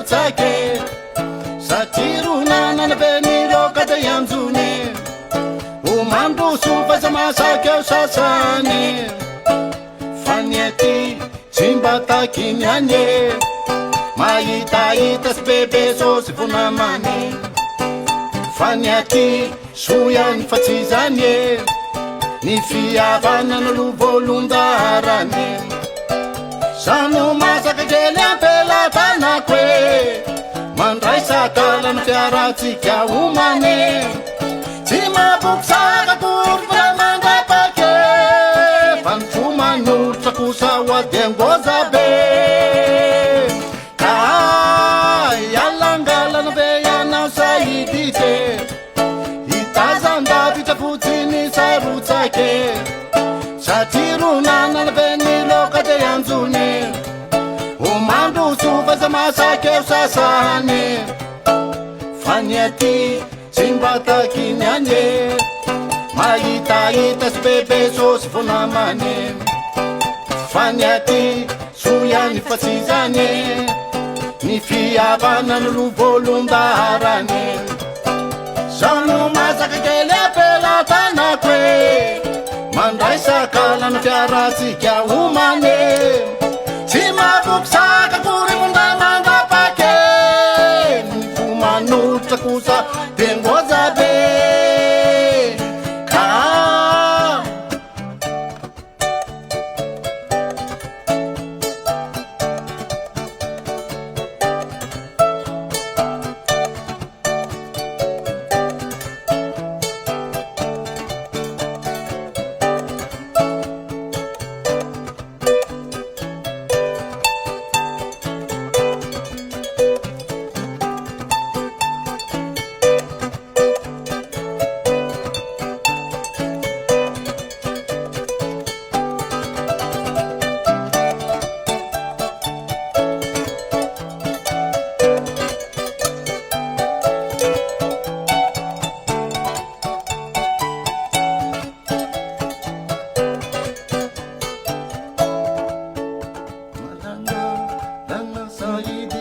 rotsake satria ronana venireo ka dia anjony ho mandroso faisa masaky eo sasany fa ny aty tsy mba takiny anye mahitahita sy bebe sosy vonamany fa ny aty soiany fa tsy zany e ny fiavana nolo volondarany sano masaka kely ampelatanako e mandray sakalany fiaratsika homane tsy mabokisaka kory fa mandapake fa ny fo manolotra kosa hoady angoza be ka ialangalana ve ianao sahidite hitazandavitra fotsiny sarotsake satria ronanana ve niloka de anjony ho mandroso faisa masaky eo sasany fa ny aty tsy mba takiny anye mahitahita sy bebe sosy vonamany fa ny aty soiany fa tsy zany ny fiavana nolo volondarany sano masaka kely apelatanako e mandray sakalana fiaratsika homane tsy mabokisaka kory vonda mandapake ny fo manolotra kosa de ngoza be ka Saidi